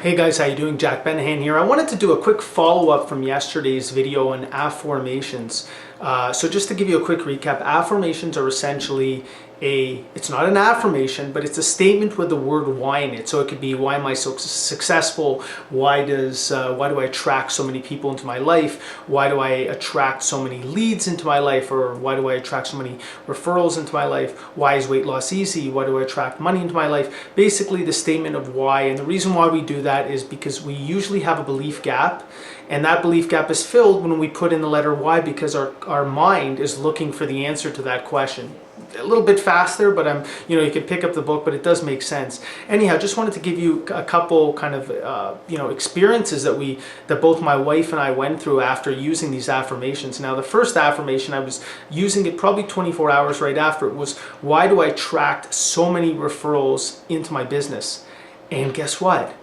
Hey guys, how you doing? Jack Benahan here. I wanted to do a quick follow-up from yesterday's video on affirmations. So just to give you a quick recap, affirmations are essentially it's not an affirmation, but it's a statement with the word why in it. So it could be, why am I so successful? Why do I attract so many people into my life? Why do I attract so many leads into my life? Or why do I attract so many referrals into my life? Why is weight loss easy? Why do I attract money into my life? Basically the statement of why. And the reason why we do that is because we usually have a belief gap, and that belief gap is filled when we put in the letter Y, because our mind is looking for the answer to that question. A little bit faster, but you could pick up the book, but it does make sense. Anyhow, just wanted to give you a couple kind of experiences that both my wife and I went through after using these affirmations. Now, the first affirmation, I was using it probably 24 hours right after it, was, why do I attract so many referrals into my business? And guess what?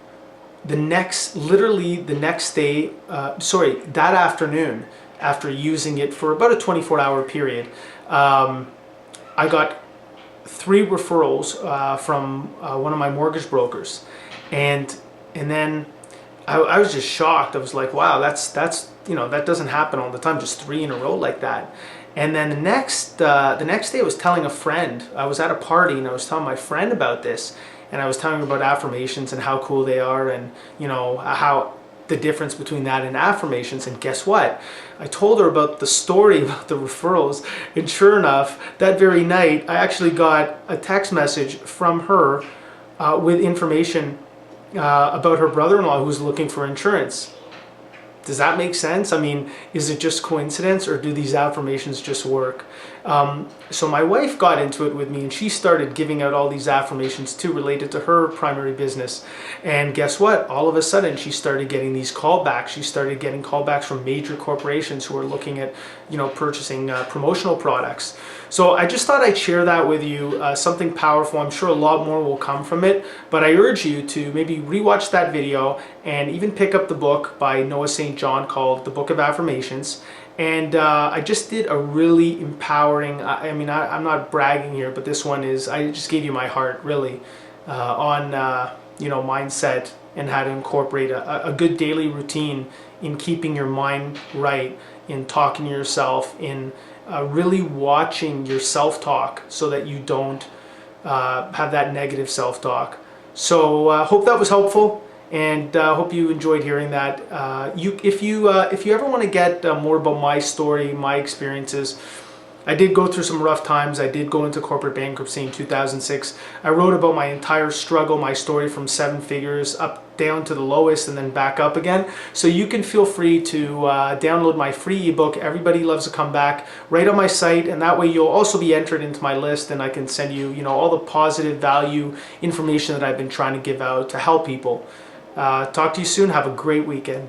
Literally the next day, that afternoon, after using it for about a 24-hour period, I got 3 referrals from one of my mortgage brokers, and then I was just shocked. I was like, wow, that doesn't happen all the time, just 3 in a row like that. And then the next day, I was telling a friend. I was at a party and I was telling my friend about this, and I was telling her about affirmations and how cool they are, and how the difference between that and affirmations. And guess what? I told her about the story about the referrals, and sure enough, that very night I actually got a text message from her with information about her brother-in-law who was looking for insurance. Does that make sense? I mean, is it just coincidence, or do these affirmations just work? So my wife got into it with me, and she started giving out all these affirmations too, related to her primary business. And guess what? All of a sudden, she started getting these callbacks. She started getting callbacks from major corporations who are looking at, purchasing promotional products. So I just thought I'd share that with you, something powerful. I'm sure a lot more will come from it, but I urge you to maybe rewatch that video and even pick up the book by Noah St. John called The Book of Affirmations. And I just did a really empowering, I'm not bragging here, but this one is, I just gave you my heart really on, mindset and how to incorporate a good daily routine in keeping your mind right, in talking to yourself, in really watching your self-talk so that you don't have that negative self-talk. So hope that was helpful, and hope you enjoyed hearing that. If you ever want to get more about my story, my experiences, I did go through some rough times. I did go into corporate bankruptcy in 2006. I wrote about my entire struggle, my story from 7 figures up down to the lowest and then back up again. So you can feel free to download my free ebook, Everybody Loves a Comeback, right on my site, and that way you'll also be entered into my list, and I can send you, all the positive value information that I've been trying to give out to help people. Talk to you soon. Have a great weekend.